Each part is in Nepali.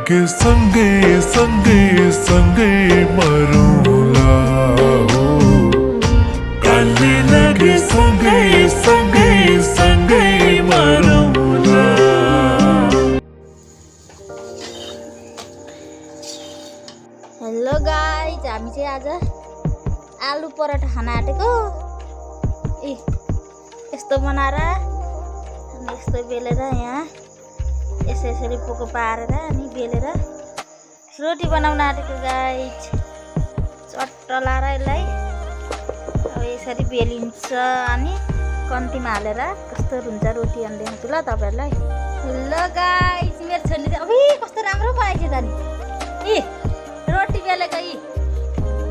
के सँगै सँगै सँगै मरौँला हो कालले लगे सँगै सँगै सँगै मरौँला। हेलो गाइज, हामी चाहिँ आज आलु पराठा खान आँटेको। यस्तो बनाएर अनि यस्तो बेलेर यहाँ यसरी पोको पारेर अनि बेलेर रोटी बनाउन आँटेको गाइज। चट्ट लाएर यसलाई अब यसरी बेलिन्छ अनि कम्तीमा हालेर कस्तो हुन्छ रोटी अनि देखाउँछु ल तपाईँहरूलाई। हेलो गाइज, मेरो छोरीले चाहिँ अबे कस्तो राम्रो बनाएछ त नि। रोटी बेलेको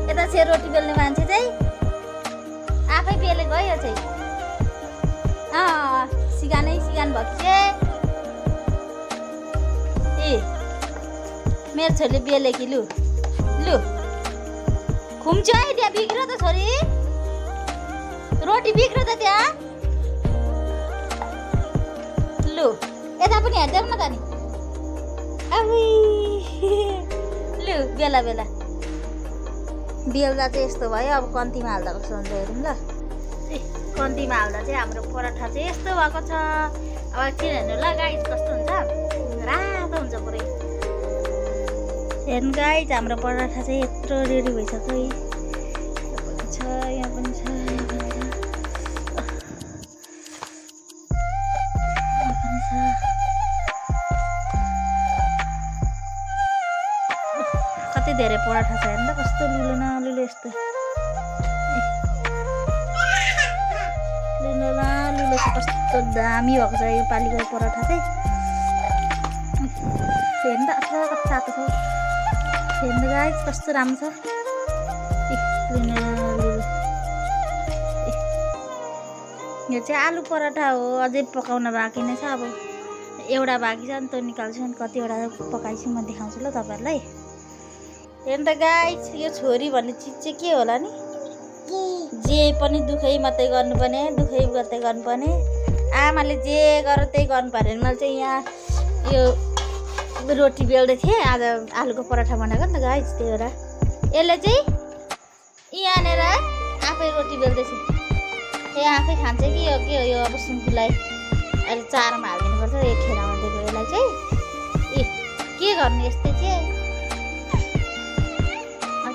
यता चाहिँ रोटी बेल्ने मान्छे चाहिँ आफै बेलेको है। यो चाहिँ सिकानै सिकान भएको छ। मेरो छोरीले बेले कि लु लु खुम्छु है। त्यहाँ बिग्रो त छोरी, रोटी बिग्रो त त्यहाँ। लु यता पनि हेरिदेऊ न त नि। लु बेला बेला बेल्दा चाहिँ यस्तो भयो। अब कम्तीमा हाल्दा कस्तो हुन्छ हेरौँ ल। कम्तीमा हाल्दा चाहिँ हाम्रो पराठा चाहिँ यस्तो भएको छ। अब एकछिन हेर्नु ल गाइज कस्तो हुन्छ, रातो हुन्छ पुरै। हेर्नु गाइज, हाम्रो पराठा चाहिँ यत्रो रेडी भइसक्यो। यहाँ पनि छ, यहाँ पनि छ, यहाँ पनि छ। कति धेरै पराठा छ हेर्नु त, कस्तो लुलो न लुलो यस्तो लुलो न लुलो छ। कस्तो दामी भएको छ यो पालिको पराठा चाहिँ। हेर्नु त कस्तो तातो छ। हेर्नु गाइस कस्तो राम्रो छ। लुलो लुलो यो चाहिँ आलु पराठा हो। अझै पकाउन बाँकी नै छ। अब एउटा बाँकी छ नि, त्यो निकाल्छु अनि कतिवटा पकाइछु म देखाउँछु ल तपाईँहरूलाई। हेर्नु त गाइस, यो छोरी भन्ने चिज चाहिँ के होला नि। जे पनि दुखै मात्रै गर्नुपर्ने, दुखै मात्रै गर्नुपर्ने। आमाले जे गर त्यही गर्नु पर्यो। मैले चाहिँ यहाँ यो रोटी बेल्दै थिएँ आज, आलुको पराठा बनाएको नि त गाइस। त्यही भएर यसले चाहिँ यहाँनिर आफै रोटी बेल्दैछ। आफै खान्छ कि यो के हो यो। अब सुङ्खुलाई अहिले चारोमा हालिदिनुपर्छ। एक खेलामा दिएको यसलाई चाहिँ के गर्नु यस्तै चाहिँ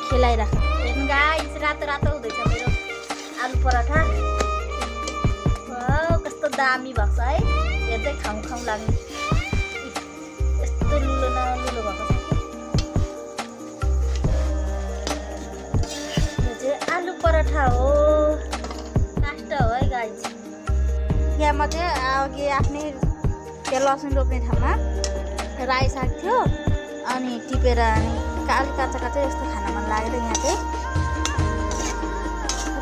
खेलाइराख। हेर्नु गाइस, रातो रातो हुँदैछ मेरो आलु पराठा। कस्तो दामी भएको छ है। हेर्दै खाउँ खाउँ लाग्ने। यस्तो लुलो न लुलो भएको छ। यो चाहिँ आलु पराठा हो, काष्ट हो है गाइस। यहाँ म चाहिँ अघि आफ्नै त्यो लसुन रोप्ने ठाउँमा रायो साग थियो अनि टिपेर अनि अलिक काँचा काँचा यस्तो खान मन लागेर यहाँ चाहिँ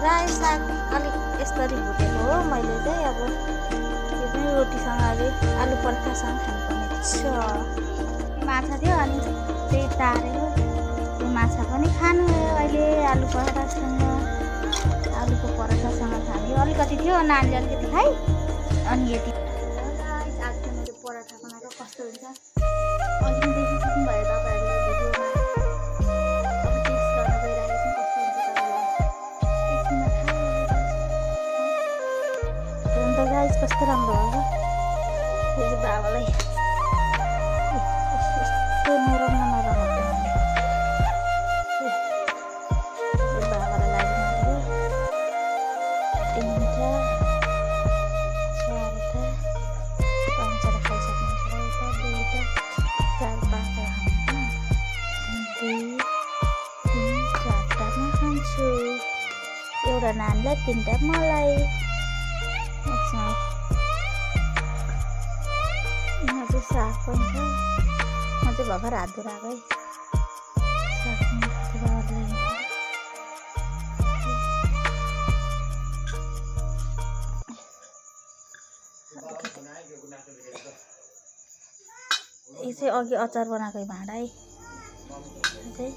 रायो साग अलिक यसरी भुटेको हो मैले चाहिँ। अब यो पनि रोटीसँग अहिले आलु पराठासँग खानुपर्ने छ। माछा थियो अनि त्यही तारेको त्यो माछा पनि खानु हो अहिले आलु पराठासँग। आलुको पराठासँग खाने अलिकति थियो, नानीले अलिकति खाइ अनि यति। आज चाहिँ मैले पराठा बनाएको कस्तो हुन्छ अघि पनि देखिसक्नु भयो तपाईँहरूले भिडियोमा। अब टेस्ट गर्न गइरहेको छु कस्तो हुन्छ तपाईँलाई एकछिनमा थाहा हुन्छ गाइस। कस्तो राम्रो हो यो चाहिँ बाबालाई यस्तो नरम नरम बाबालाई लाग्नु तिनवटा चारवटा पाँचवटा खाइसक्नुहुन्छ। एउटा दुईवटा चार पाँचवटा खानु। 2 3 4वटामा खान्छु। एउटा नानीलाई 3वटा मलाई। यहाँ चाहिँ साग पनि छ। म चाहिँ भर्खर हात धुएर आएको है। साग पनि यो चाहिँ अघि अचार बनाएको भाँडा है। चाहिँ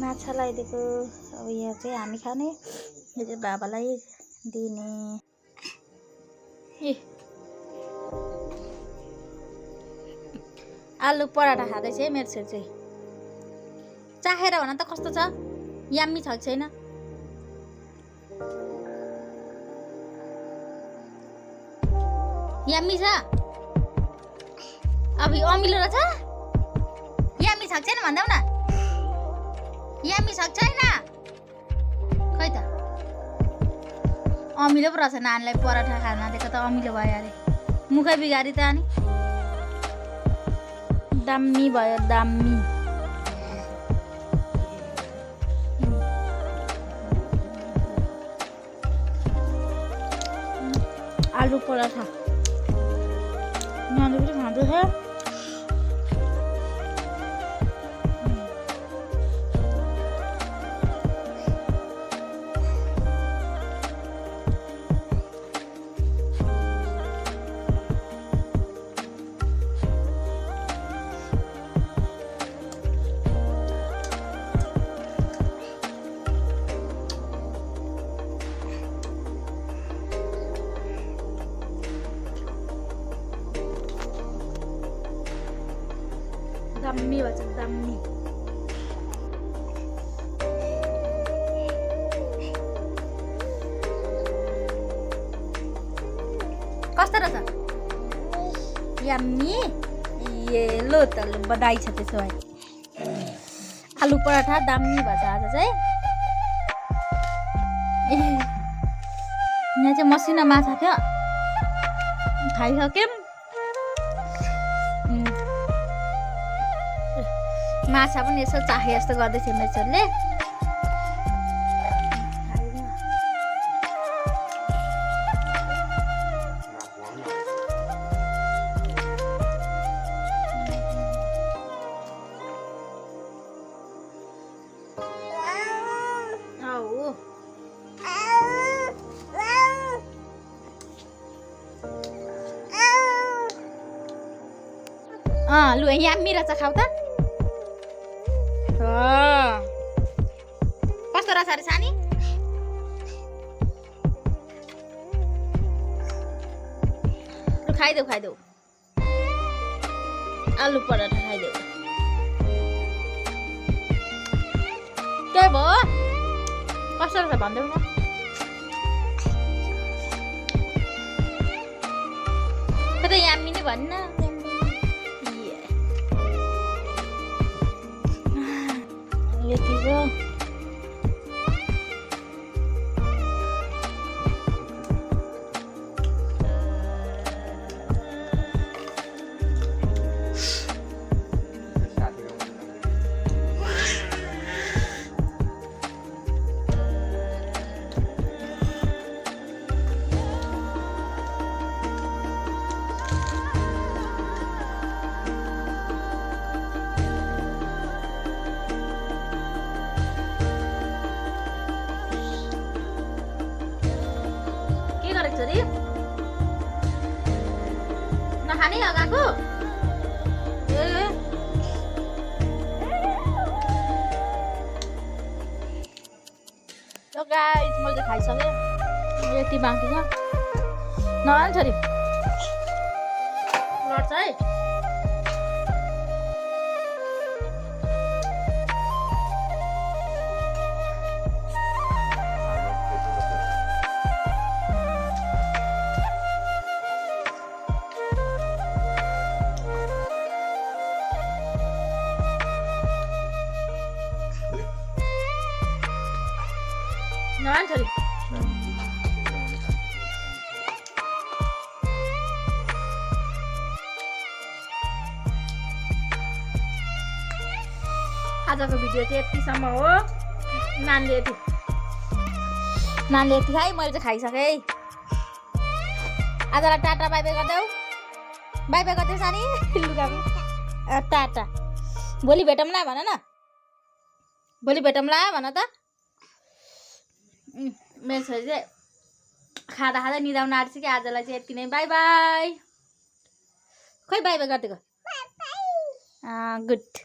माछा लगाइदिएको। अब यहाँ चाहिँ हामी खाने, यो चाहिँ बाबालाई दिने। आलु पराठा खाँदैछ है मेरो छोरी चाहिँ। चाखेर भन त कस्तो छ, यम्मी छ कि छैन? यम्मी छ? अब अमिलो रहेछ? यम्मी छ कि छैन भन्दैउ न? यम्मी छ कि छैन? खै त अमिलो पो रहेछ। नानीलाई पराठा खान दिएको त अमिलो भयो अरे। मुखै बिगारी त अनि। दामी भयो दामी। आलु पराठा नानी पनि खाँदैछ। दामी भन्छ दामी। कस्तो रहेछ? यम्मी। ए लो त ल बधाई छ त्यसो भए। आलु पराठा दामी भन्छ आज चाहिँ। यहाँ चाहिँ मसिनो माछा थियो, खाइसक्यौँ। माछा पनि यसो चाखे जस्तो गर्दैछ मेरो छोरीले। लु यम्मी रहेछ, खाऊ त। कस्तो रहेछ अरे सानी? लु खाइदेऊ खाइदेऊ। आलु पराठा खाइदेऊ। के भयो? कस्तो रहेछ भन्देऊ न। कतै यम्मी नै भन्न। यति छ। नखाने लगाएको गाइस मैले खाइसकेँ। यति बाँकी छ। नखाने छोरी लड्छ है। नखाने छोरी। आजको भिडियो चाहिँ यतिसम्म हो। नानीले यति खाइ, मैले चाहिँ खाइसकेँ। आजलाई टाटा बाई बाई गरिदेऊ। बाई बाई गरिदेऊ सानी। लुगामा टाटा। भोलि भेटौँला भन न। भोलि भेटौँला भन त। मेरो छोरी चाहिँ खाँदा खाँदा निदाउन आँट्छ कि आजलाई चाहिँ यति नै। By by. खोइ बाई बाई गरिदिएको। गुड।